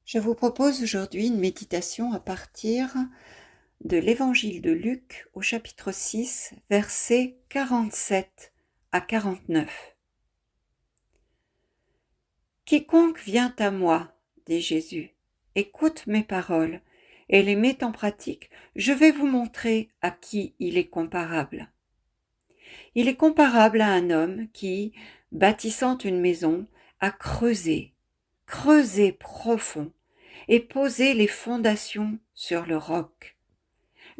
Je vous propose aujourd'hui une méditation à partir de l'Évangile de Luc au chapitre 6, versets 47 à 49. « Quiconque vient à moi, dit Jésus, écoute mes paroles et les met en pratique, je vais vous montrer à qui il est comparable. Il est comparable à un homme qui, bâtissant une maison, a creusé profond, et posé les fondations sur le roc.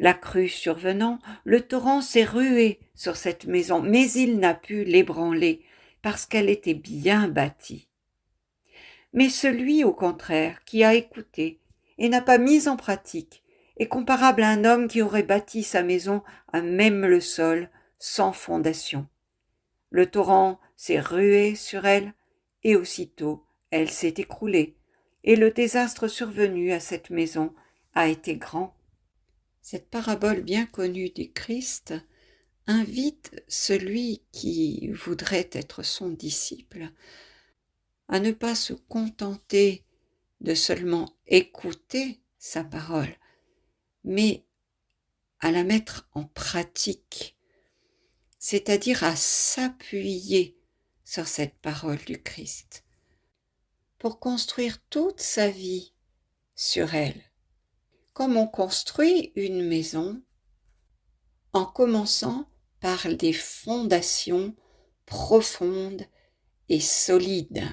La crue survenant, le torrent s'est rué sur cette maison, mais il n'a pu l'ébranler, parce qu'elle était bien bâtie. Mais celui, au contraire, qui a écouté et n'a pas mis en pratique, est comparable à un homme qui aurait bâti sa maison à même le sol, sans fondation. Le torrent s'est rué sur elle, et aussitôt elle s'est écroulée, et le désastre survenu à cette maison a été grand. » Cette parabole bien connue du Christ invite celui qui voudrait être son disciple à ne pas se contenter de seulement écouter sa parole, mais à la mettre en pratique, c'est-à-dire à s'appuyer sur cette parole du Christ pour construire toute sa vie sur elle. Comme on construit une maison en commençant par des fondations profondes et solides.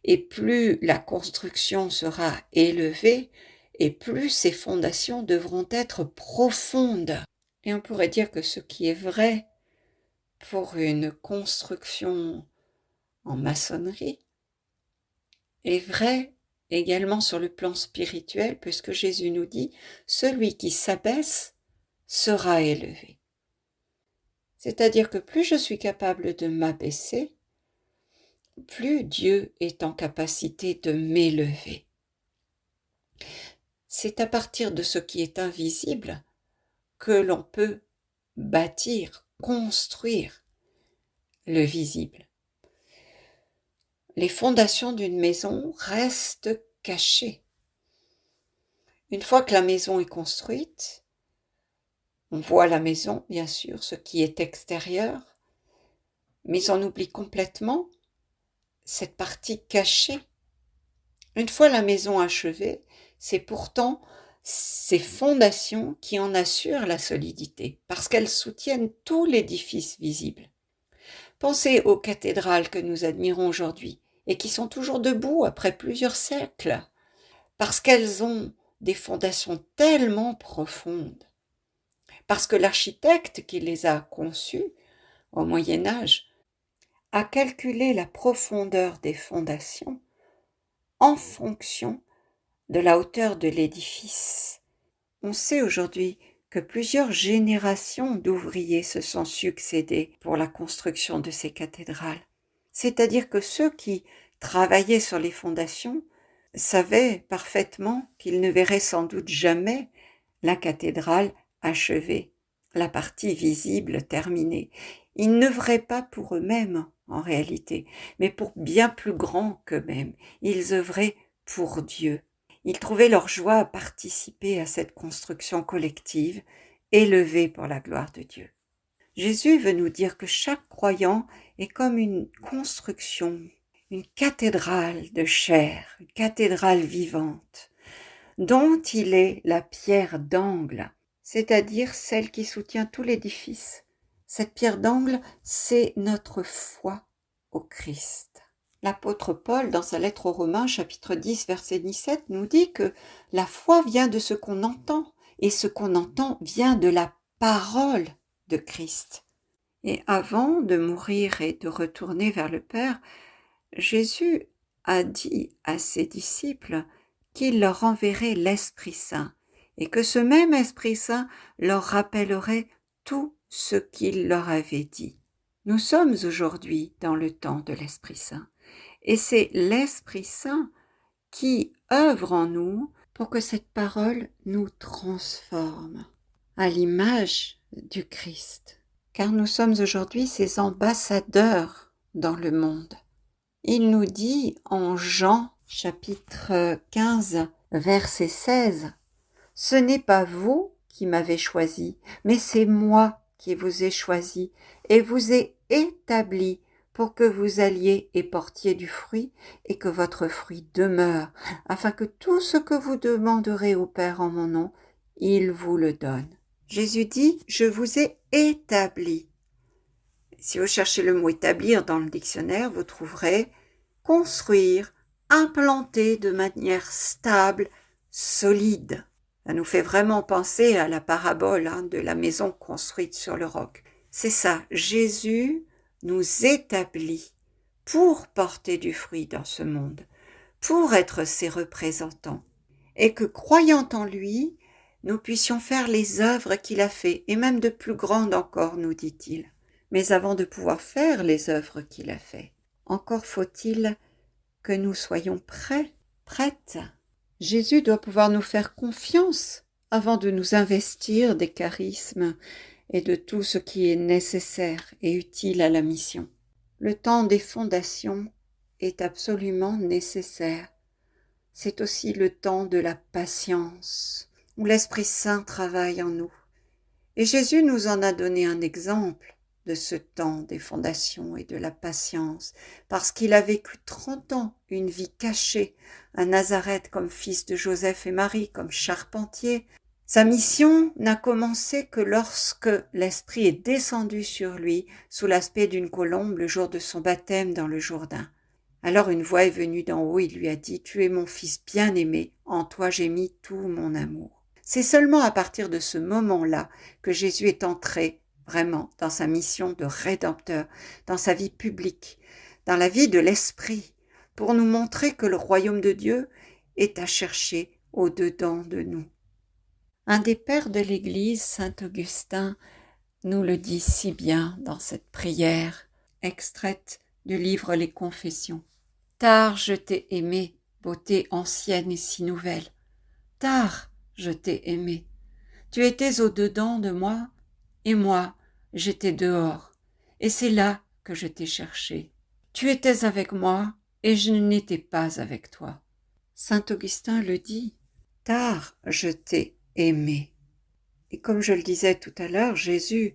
Et plus la construction sera élevée, et plus ces fondations devront être profondes. Et on pourrait dire que ce qui est vrai pour une construction en maçonnerie est vrai également sur le plan spirituel, puisque Jésus nous dit « Celui qui s'abaisse sera élevé ». C'est-à-dire que plus je suis capable de m'abaisser, plus Dieu est en capacité de m'élever. C'est à partir de ce qui est invisible que l'on peut bâtir, construire le visible. Les fondations d'une maison restent cachées. Une fois que la maison est construite, on voit la maison, bien sûr, ce qui est extérieur, mais on oublie complètement cette partie cachée. Une fois la maison achevée, c'est pourtant ces fondations qui en assurent la solidité, parce qu'elles soutiennent tout l'édifice visible. Pensez aux cathédrales que nous admirons aujourd'hui et qui sont toujours debout après plusieurs siècles, parce qu'elles ont des fondations tellement profondes, parce que l'architecte qui les a conçues au Moyen Âge a calculé la profondeur des fondations en fonction de la hauteur de l'édifice. On sait aujourd'hui que plusieurs générations d'ouvriers se sont succédés pour la construction de ces cathédrales. C'est-à-dire que ceux qui travaillaient sur les fondations savaient parfaitement qu'ils ne verraient sans doute jamais la cathédrale achevée, la partie visible terminée. Ils n'œuvraient pas pour eux-mêmes en réalité, mais pour bien plus grand qu'eux-mêmes. Ils œuvraient pour Dieu. Ils trouvaient leur joie à participer à cette construction collective, élevée pour la gloire de Dieu. Jésus veut nous dire que chaque croyant est comme une construction, une cathédrale de chair, une cathédrale vivante, dont il est la pierre d'angle, c'est-à-dire celle qui soutient tout l'édifice. Cette pierre d'angle, c'est notre foi au Christ. L'apôtre Paul, dans sa lettre aux Romains, chapitre 10, verset 17, nous dit que la foi vient de ce qu'on entend, et ce qu'on entend vient de la parole de Christ. Et avant de mourir et de retourner vers le Père, Jésus a dit à ses disciples qu'il leur enverrait l'Esprit Saint, et que ce même Esprit Saint leur rappellerait tout ce qu'il leur avait dit. Nous sommes aujourd'hui dans le temps de l'Esprit Saint. Et c'est l'Esprit Saint qui œuvre en nous pour que cette parole nous transforme à l'image du Christ. Car nous sommes aujourd'hui ses ambassadeurs dans le monde. Il nous dit en Jean chapitre 15, verset 16. « Ce n'est pas vous qui m'avez choisi, mais c'est moi qui vous ai choisi et vous ai établi pour que vous alliez et portiez du fruit et que votre fruit demeure, afin que tout ce que vous demanderez au Père en mon nom, il vous le donne. » Jésus dit « Je vous ai établi ». Si vous cherchez le mot « établir » dans le dictionnaire, vous trouverez « construire, implanter de manière stable, solide ». Ça nous fait vraiment penser à la parabole de la maison construite sur le roc. C'est ça, Jésus nous établit pour porter du fruit dans ce monde, pour être ses représentants, et que croyant en lui, nous puissions faire les œuvres qu'il a fait, et même de plus grandes encore, nous dit-il. Mais avant de pouvoir faire les œuvres qu'il a fait, encore faut-il que nous soyons prêtes. Jésus doit pouvoir nous faire confiance avant de nous investir des charismes et de tout ce qui est nécessaire et utile à la mission. Le temps des fondations est absolument nécessaire. C'est aussi le temps de la patience, où l'Esprit Saint travaille en nous. Et Jésus nous en a donné un exemple de ce temps des fondations et de la patience, parce qu'il a vécu 30 ans, une vie cachée, à Nazareth comme fils de Joseph et Marie, comme charpentier. Sa mission n'a commencé que lorsque l'Esprit est descendu sur lui sous l'aspect d'une colombe le jour de son baptême dans le Jourdain. Alors une voix est venue d'en haut, il lui a dit « Tu es mon fils bien-aimé, en toi j'ai mis tout mon amour ». C'est seulement à partir de ce moment-là que Jésus est entré vraiment dans sa mission de rédempteur, dans sa vie publique, dans la vie de l'Esprit, pour nous montrer que le royaume de Dieu est à chercher au-dedans de nous. Un des pères de l'Église, saint Augustin, nous le dit si bien dans cette prière, extraite du livre Les Confessions. « Tard je t'ai aimé, beauté ancienne et si nouvelle. Tard je t'ai aimé. Tu étais au-dedans de moi, et moi, j'étais dehors, et c'est là que je t'ai cherché. Tu étais avec moi, et je n'étais pas avec toi. » Saint Augustin le dit, « Tard je t'ai aimé. » Et comme je le disais tout à l'heure, Jésus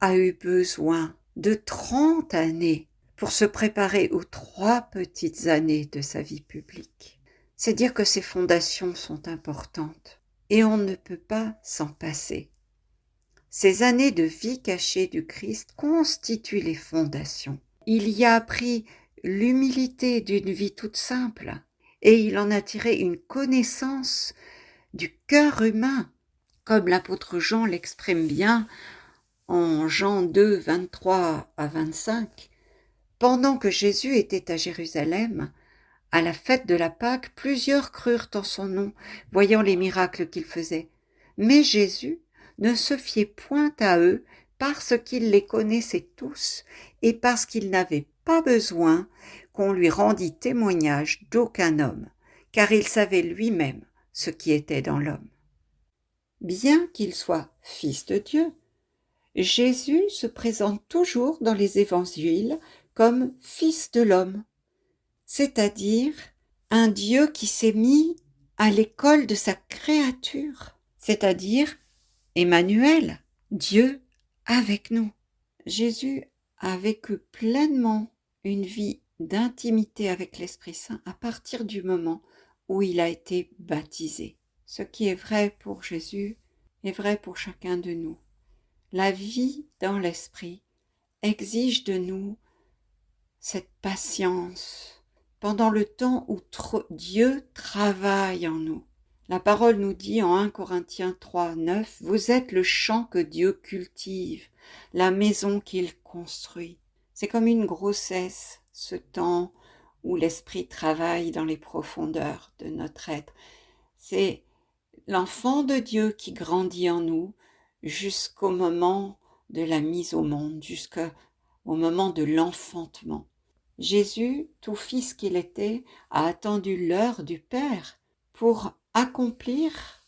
a eu besoin de 30 années pour se préparer aux 3 petites années de sa vie publique. C'est dire que ces fondations sont importantes et on ne peut pas s'en passer. Ces années de vie cachée du Christ constituent les fondations. Il y a appris l'humilité d'une vie toute simple et il en a tiré une connaissance du cœur humain, comme l'apôtre Jean l'exprime bien en Jean 2, 23 à 25. Pendant que Jésus était à Jérusalem, à la fête de la Pâque, plusieurs crurent en son nom, voyant les miracles qu'il faisait. Mais Jésus ne se fiait point à eux parce qu'il les connaissait tous et parce qu'il n'avait pas besoin qu'on lui rendît témoignage d'aucun homme, car il savait lui-même ce qui était dans l'homme. Bien qu'il soit fils de Dieu, Jésus se présente toujours dans les évangiles comme fils de l'homme, c'est-à-dire un Dieu qui s'est mis à l'école de sa créature, c'est-à-dire Emmanuel, Dieu avec nous. Jésus a vécu pleinement une vie d'intimité avec l'Esprit Saint à partir du moment où il a été baptisé. Ce qui est vrai pour Jésus est vrai pour chacun de nous. La vie dans l'Esprit exige de nous cette patience pendant le temps où Dieu travaille en nous. La parole nous dit en 1 Corinthiens 3, 9, « Vous êtes le champ que Dieu cultive, la maison qu'il construit. » C'est comme une grossesse, ce temps où l'Esprit travaille dans les profondeurs de notre être. C'est l'enfant de Dieu qui grandit en nous jusqu'au moment de la mise au monde, jusqu'au moment de l'enfantement. Jésus, tout fils qu'il était, a attendu l'heure du Père pour accomplir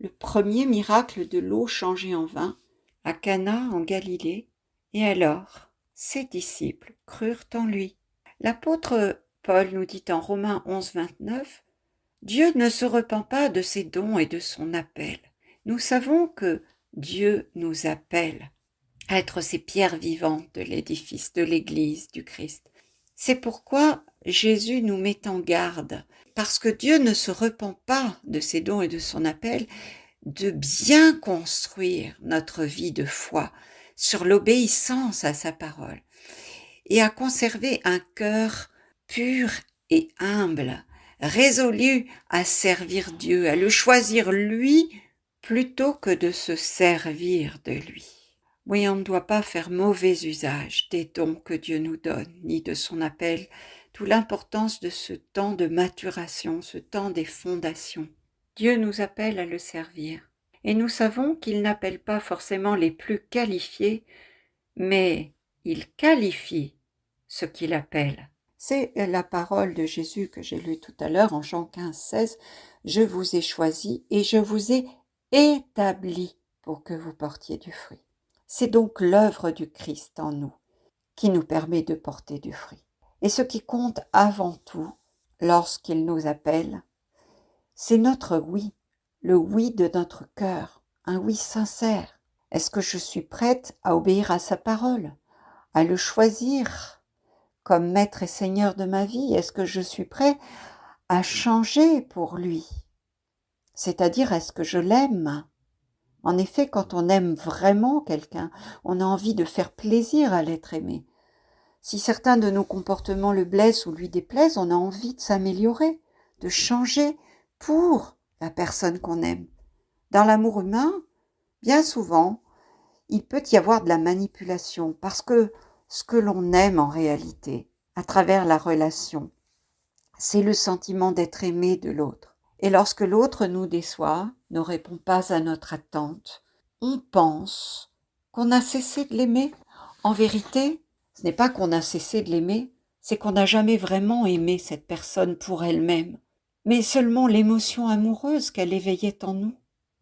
le premier miracle de l'eau changée en vin à Cana en Galilée, et alors ses disciples crurent en lui. L'apôtre Paul nous dit en Romains 11, 29, « Dieu ne se repent pas de ses dons et de son appel. Nous savons que Dieu nous appelle à être ces pierres vivantes de l'édifice, de l'Église du Christ. C'est pourquoi Jésus nous met en garde, parce que Dieu ne se repent pas de ses dons et de son appel, de bien construire notre vie de foi sur l'obéissance à sa parole et à conserver un cœur pur et humble, résolu à servir Dieu, à le choisir lui plutôt que de se servir de lui. Oui, on ne doit pas faire mauvais usage des dons que Dieu nous donne, ni de son appel, d'où l'importance de ce temps de maturation, ce temps des fondations. Dieu nous appelle à le servir. Et nous savons qu'il n'appelle pas forcément les plus qualifiés, mais il qualifie ce qu'il appelle. C'est la parole de Jésus que j'ai lue tout à l'heure en Jean 15, 16. « Je vous ai choisi et je vous ai établi pour que vous portiez du fruit. » C'est donc l'œuvre du Christ en nous qui nous permet de porter du fruit. Et ce qui compte avant tout, lorsqu'il nous appelle, c'est notre oui, le oui de notre cœur, un oui sincère. Est-ce que je suis prête à obéir à sa parole, à le choisir comme maître et seigneur de ma vie? Est-ce que je suis prêt à changer pour lui? C'est-à-dire, est-ce que je l'aime? En effet, quand on aime vraiment quelqu'un, on a envie de faire plaisir à l'être aimé. Si certains de nos comportements le blessent ou lui déplaisent, on a envie de s'améliorer, de changer pour la personne qu'on aime. Dans l'amour humain, bien souvent, il peut y avoir de la manipulation parce que ce que l'on aime en réalité, à travers la relation, c'est le sentiment d'être aimé de l'autre. Et lorsque l'autre nous déçoit, ne répond pas à notre attente, on pense qu'on a cessé de l'aimer. En vérité, ce n'est pas qu'on a cessé de l'aimer, c'est qu'on n'a jamais vraiment aimé cette personne pour elle-même, mais seulement l'émotion amoureuse qu'elle éveillait en nous.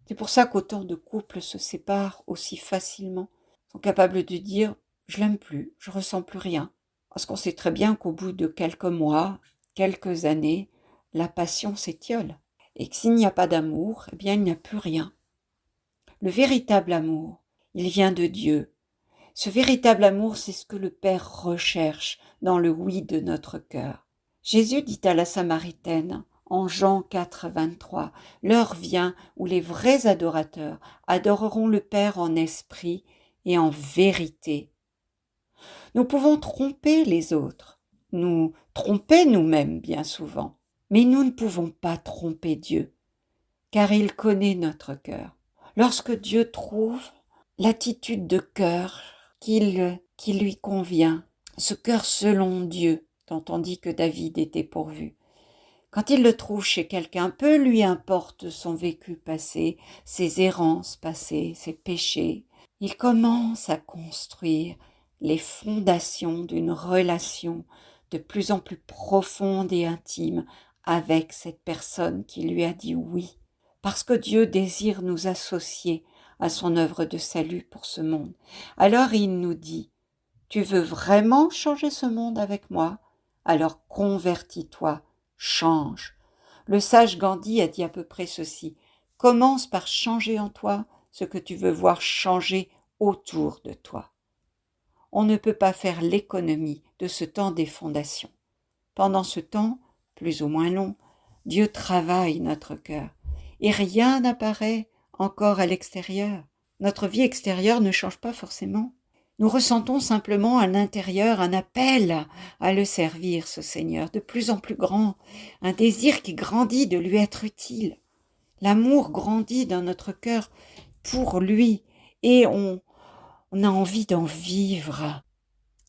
C'est pour ça qu'autant de couples se séparent aussi facilement, sont capables de dire « je l'aime plus, je ressens plus rien ». Parce qu'on sait très bien qu'au bout de quelques mois, quelques années, la passion s'étiole. Et que s'il n'y a pas d'amour, eh bien il n'y a plus rien. Le véritable amour, il vient de Dieu. Ce véritable amour, c'est ce que le Père recherche dans le oui de notre cœur. Jésus dit à la Samaritaine, en Jean 4, 23, « L'heure vient où les vrais adorateurs adoreront le Père en esprit et en vérité. » Nous pouvons tromper les autres, nous tromper nous-mêmes bien souvent, mais nous ne pouvons pas tromper Dieu, car il connaît notre cœur. Lorsque Dieu trouve l'attitude de cœur qui lui convient, ce cœur selon Dieu, dont on dit que David était pourvu, quand il le trouve chez quelqu'un, peu lui importe son vécu passé, ses errances passées, ses péchés, il commence à construire les fondations d'une relation de plus en plus profonde et intime avec cette personne qui lui a dit oui, parce que Dieu désire nous associer à son œuvre de salut pour ce monde. Alors il nous dit, tu veux vraiment changer ce monde avec moi? Alors convertis-toi, change. Le sage Gandhi a dit à peu près ceci, commence par changer en toi ce que tu veux voir changer autour de toi. On ne peut pas faire l'économie de ce temps des fondations. Pendant ce temps, plus ou moins long, Dieu travaille notre cœur et rien n'apparaît encore à l'extérieur. Notre vie extérieure ne change pas forcément. Nous ressentons simplement à l'intérieur un appel à le servir, ce Seigneur, de plus en plus grand, un désir qui grandit de lui être utile. L'amour grandit dans notre cœur pour lui et on a envie d'en vivre.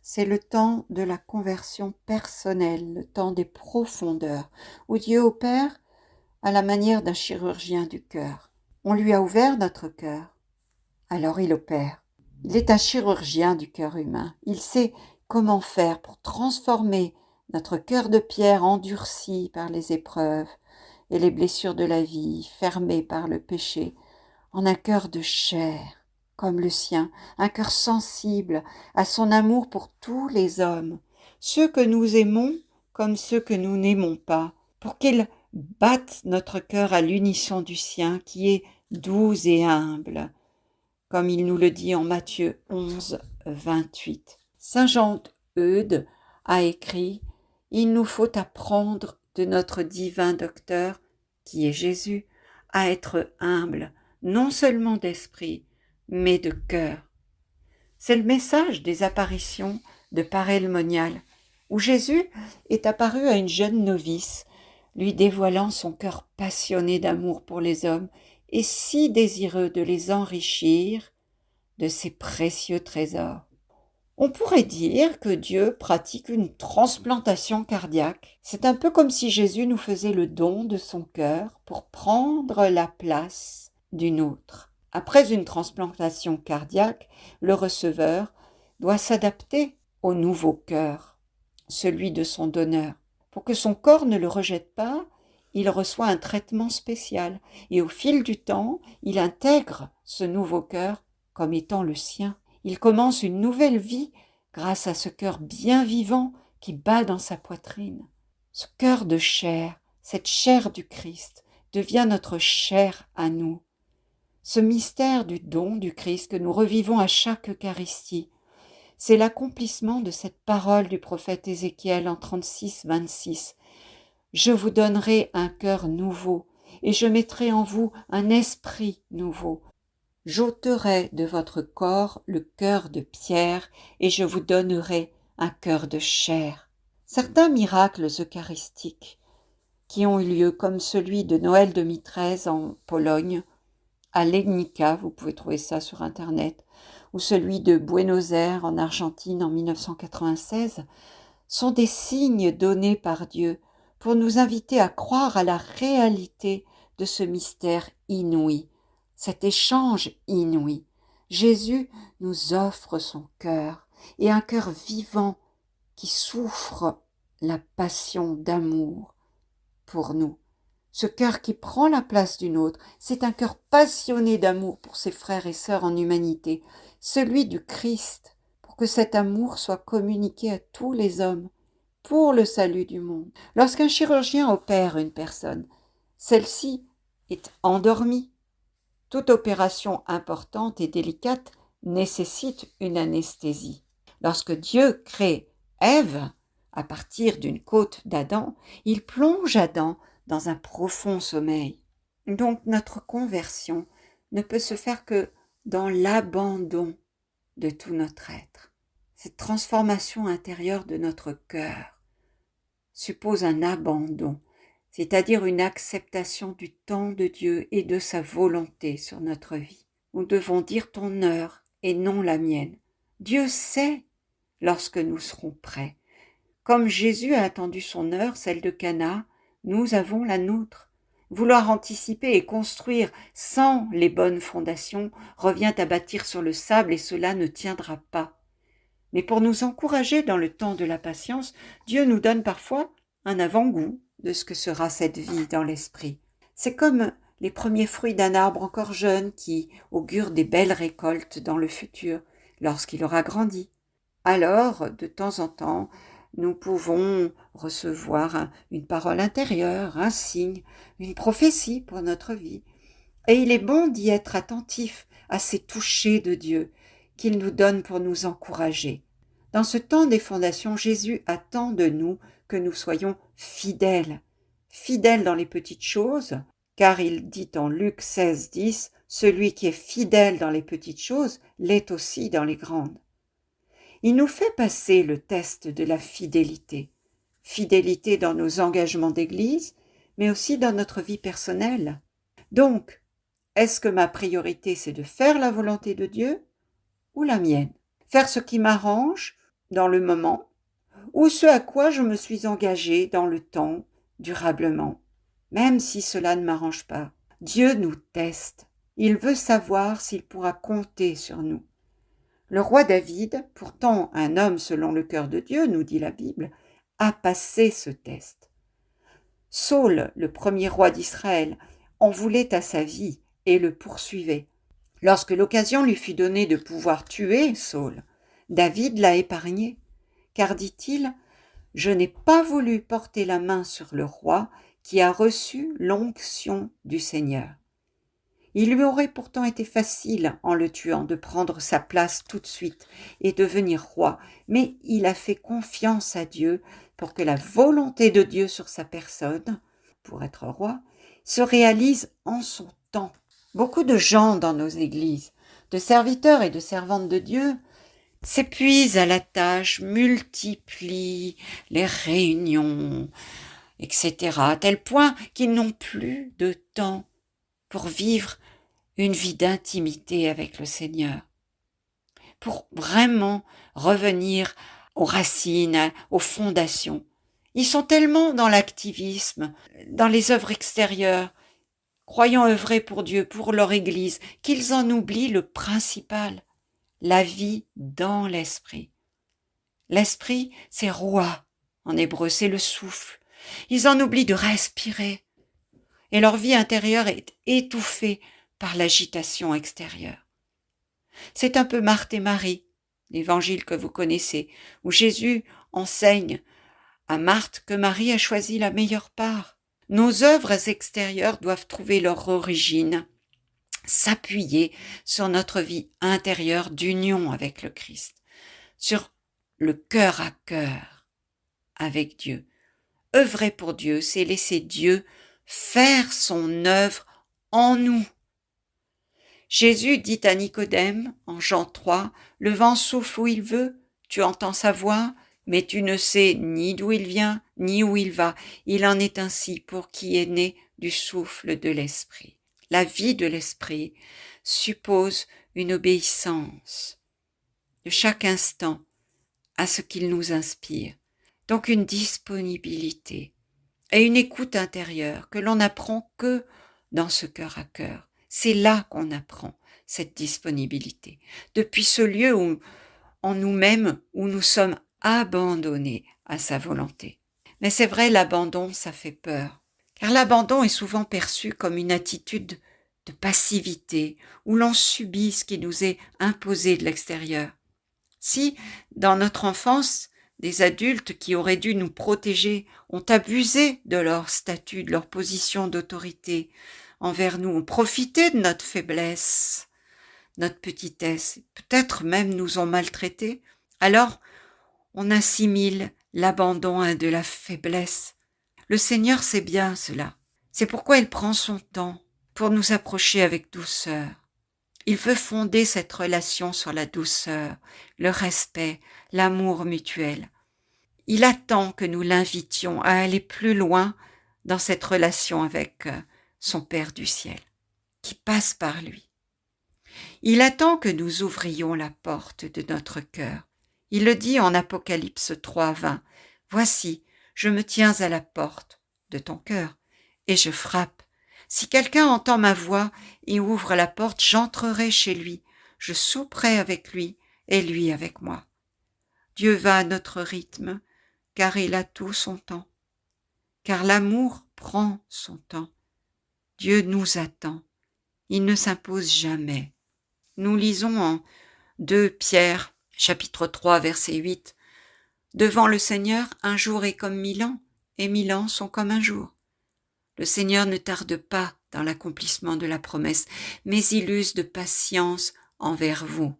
C'est le temps de la conversion personnelle, le temps des profondeurs, où Dieu opère à la manière d'un chirurgien du cœur. On lui a ouvert notre cœur, alors il opère. Il est un chirurgien du cœur humain. Il sait comment faire pour transformer notre cœur de pierre endurci par les épreuves et les blessures de la vie, fermé par le péché, en un cœur de chair, comme le sien, un cœur sensible à son amour pour tous les hommes, ceux que nous aimons comme ceux que nous n'aimons pas, pour qu'ils battent notre cœur à l'unisson du sien, qui est doux et humble, comme il nous le dit en Matthieu 11, 28. Saint Jean Eudes a écrit « Il nous faut apprendre de notre divin docteur, qui est Jésus, à être humble, non seulement d'esprit, mais de cœur. » C'est le message des apparitions de Parel Monial, où Jésus est apparu à une jeune novice, lui dévoilant son cœur passionné d'amour pour les hommes et si désireux de les enrichir de ses précieux trésors. On pourrait dire que Dieu pratique une transplantation cardiaque. C'est un peu comme si Jésus nous faisait le don de son cœur pour prendre la place d'une autre. Après une transplantation cardiaque, le receveur doit s'adapter au nouveau cœur, celui de son donneur. Pour que son corps ne le rejette pas, il reçoit un traitement spécial et au fil du temps, il intègre ce nouveau cœur comme étant le sien. Il commence une nouvelle vie grâce à ce cœur bien vivant qui bat dans sa poitrine. Ce cœur de chair, cette chair du Christ, devient notre chair à nous. Ce mystère du don du Christ que nous revivons à chaque Eucharistie, c'est l'accomplissement de cette parole du prophète Ézéchiel en 36, 26. « Je vous donnerai un cœur nouveau, et je mettrai en vous un esprit nouveau. J'ôterai de votre corps le cœur de pierre, et je vous donnerai un cœur de chair. » Certains miracles eucharistiques qui ont eu lieu, comme celui de Noël 2013 en Pologne, à Legnica, vous pouvez trouver ça sur Internet, ou celui de Buenos Aires en Argentine en 1996, sont des signes donnés par Dieu pour nous inviter à croire à la réalité de ce mystère inouï, cet échange inouï. Jésus nous offre son cœur, et un cœur vivant qui souffre la passion d'amour pour nous. Ce cœur qui prend la place d'une autre, c'est un cœur passionné d'amour pour ses frères et sœurs en humanité, celui du Christ, pour que cet amour soit communiqué à tous les hommes, pour le salut du monde. Lorsqu'un chirurgien opère une personne, celle-ci est endormie. Toute opération importante et délicate nécessite une anesthésie. Lorsque Dieu crée Ève, à partir d'une côte d'Adam, il plonge Adam dans un profond sommeil. Donc notre conversion ne peut se faire que dans l'abandon de tout notre être. Cette transformation intérieure de notre cœur suppose un abandon, c'est-à-dire une acceptation du temps de Dieu et de sa volonté sur notre vie. Nous devons dire ton heure et non la mienne. Dieu sait lorsque nous serons prêts. Comme Jésus a attendu son heure, celle de Cana, nous avons la nôtre. Vouloir anticiper et construire sans les bonnes fondations revient à bâtir sur le sable et cela ne tiendra pas. Mais pour nous encourager dans le temps de la patience, Dieu nous donne parfois un avant-goût de ce que sera cette vie dans l'esprit. C'est comme les premiers fruits d'un arbre encore jeune qui augurent des belles récoltes dans le futur, lorsqu'il aura grandi. Alors, de temps en temps, nous pouvons recevoir une parole intérieure, un signe, une prophétie pour notre vie. Et il est bon d'y être attentif à ces touchés de Dieu qu'il nous donne pour nous encourager. Dans ce temps des fondations, Jésus attend de nous que nous soyons fidèles. Fidèles dans les petites choses, car il dit en Luc 16, 10, « Celui qui est fidèle dans les petites choses l'est aussi dans les grandes. » Il nous fait passer le test de la fidélité. Fidélité dans nos engagements d'église, mais aussi dans notre vie personnelle. Donc, est-ce que ma priorité, c'est de faire la volonté de Dieu ou la mienne? Faire ce qui m'arrange dans le moment ou ce à quoi je me suis engagée dans le temps, durablement, même si cela ne m'arrange pas. Dieu nous teste. Il veut savoir s'il pourra compter sur nous. Le roi David, pourtant un homme selon le cœur de Dieu, nous dit la Bible, a passé ce test. Saül, le premier roi d'Israël, en voulait à sa vie et le poursuivait. Lorsque l'occasion lui fut donnée de pouvoir tuer Saül, David l'a épargné, car dit-il, « je n'ai pas voulu porter la main sur le roi qui a reçu l'onction du Seigneur. Il lui aurait pourtant été facile, en le tuant, de prendre sa place tout de suite et devenir roi, mais il a fait confiance à Dieu pour que la volonté de Dieu sur sa personne, pour être roi, se réalise en son temps. Beaucoup de gens dans nos églises, de serviteurs et de servantes de Dieu, s'épuisent à la tâche, multiplient les réunions, etc., à tel point qu'ils n'ont plus de temps pour vivre une vie d'intimité avec le Seigneur, pour vraiment revenir aux racines, aux fondations. Ils sont tellement dans l'activisme, dans les œuvres extérieures, croyant œuvrer pour Dieu, pour leur Église, qu'ils en oublient le principal, la vie dans l'esprit. L'esprit, c'est roi, en hébreu, c'est le souffle. Ils en oublient de respirer, et leur vie intérieure est étouffée par l'agitation extérieure. C'est un peu Marthe et Marie, l'évangile que vous connaissez, où Jésus enseigne à Marthe que Marie a choisi la meilleure part. Nos œuvres extérieures doivent trouver leur origine, s'appuyer sur notre vie intérieure d'union avec le Christ, sur le cœur à cœur avec Dieu. Œuvrer pour Dieu, c'est laisser Dieu faire son œuvre en nous. Jésus dit à Nicodème, en Jean 3, « Le vent souffle où il veut, tu entends sa voix, mais tu ne sais ni d'où il vient, ni où il va. Il en est ainsi pour qui est né du souffle de l'Esprit. » La vie de l'Esprit suppose une obéissance de chaque instant à ce qu'il nous inspire. Donc une disponibilité et une écoute intérieure que l'on n'apprend que dans ce cœur à cœur. C'est là qu'on apprend cette disponibilité. Depuis ce lieu où, en nous-mêmes, où nous sommes abandonnés à sa volonté. Mais c'est vrai, l'abandon, ça fait peur. Car l'abandon est souvent perçu comme une attitude de passivité, où l'on subit ce qui nous est imposé de l'extérieur. Si, dans notre enfance, des adultes qui auraient dû nous protéger ont abusé de leur statut, de leur position d'autorité envers nous, ont profité de notre faiblesse, notre petitesse, peut-être même nous ont maltraités, alors on assimile l'abandon à de la faiblesse. Le Seigneur sait bien cela. C'est pourquoi il prend son temps pour nous approcher avec douceur. Il veut fonder cette relation sur la douceur, le respect, l'amour mutuel. Il attend que nous l'invitions à aller plus loin dans cette relation avec son Père du ciel, qui passe par lui. Il attend que nous ouvrions la porte de notre cœur. Il le dit en Apocalypse 3, 20. « Voici, je me tiens à la porte de ton cœur et je frappe. Si quelqu'un entend ma voix et ouvre la porte, j'entrerai chez lui, je souperai avec lui et lui avec moi. » Dieu va à notre rythme, car il a tout son temps. Car l'amour prend son temps. Dieu nous attend. Il ne s'impose jamais. Nous lisons en 2 Pierre, chapitre 3, verset 8. « Devant le Seigneur, un jour est comme 1000 ans, et 1000 ans sont comme un jour. Le Seigneur ne tarde pas dans l'accomplissement de la promesse, mais il use de patience envers vous. »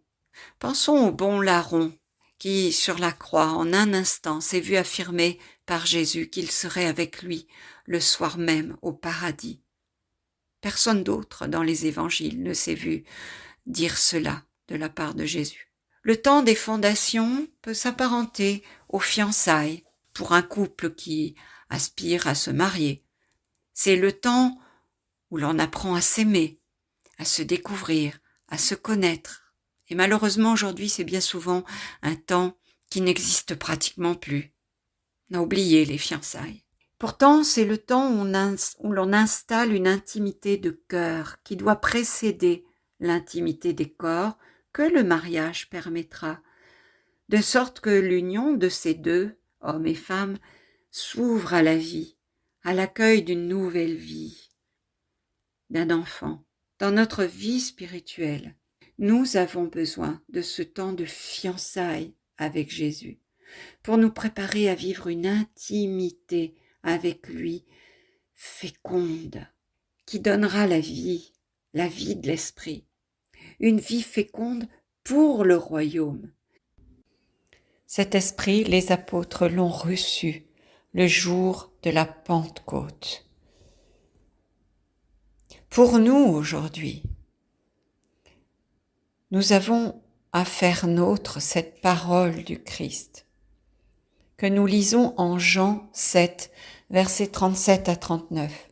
Pensons au bon larron qui, sur la croix, en un instant, s'est vu affirmer par Jésus qu'il serait avec lui le soir même au paradis. Personne d'autre dans les évangiles ne s'est vu dire cela de la part de Jésus. Le temps des fondations peut s'apparenter aux fiançailles pour un couple qui aspire à se marier. C'est le temps où l'on apprend à s'aimer, à se découvrir, à se connaître. Et malheureusement, aujourd'hui, c'est bien souvent un temps qui n'existe pratiquement plus. On a oublié les fiançailles. Pourtant, c'est le temps où l'on installe une intimité de cœur qui doit précéder l'intimité des corps que le mariage permettra, de sorte que l'union de ces deux, hommes et femmes, s'ouvre à la vie, à l'accueil d'une nouvelle vie, d'un enfant. Dans notre vie spirituelle, nous avons besoin de ce temps de fiançailles avec Jésus. pour nous préparer à vivre une intimité avec lui féconde, qui donnera la vie de l'esprit, une vie féconde pour le royaume. Cet esprit, les apôtres l'ont reçu le jour de la Pentecôte. Pour nous aujourd'hui, nous avons à faire nôtre cette parole du Christ que nous lisons en Jean 7, versets 37 à 39.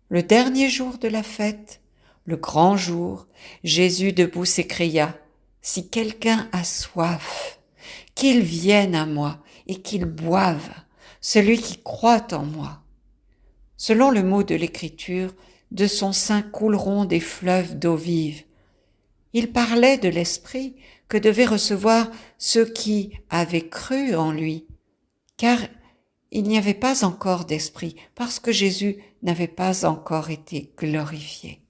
Le dernier jour de la fête, le grand jour, Jésus debout s'écria, « Si quelqu'un a soif, qu'il vienne à moi et qu'il boive, celui qui croit en moi. » Selon le mot de l'Écriture, de son sein couleront des fleuves d'eau vive. Il parlait de l'Esprit que devaient recevoir ceux qui avaient cru en lui, car il n'y avait pas encore d'Esprit, parce que Jésus n'avait pas encore été glorifié.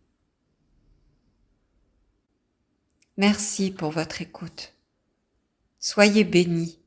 Merci pour votre écoute. Soyez bénis.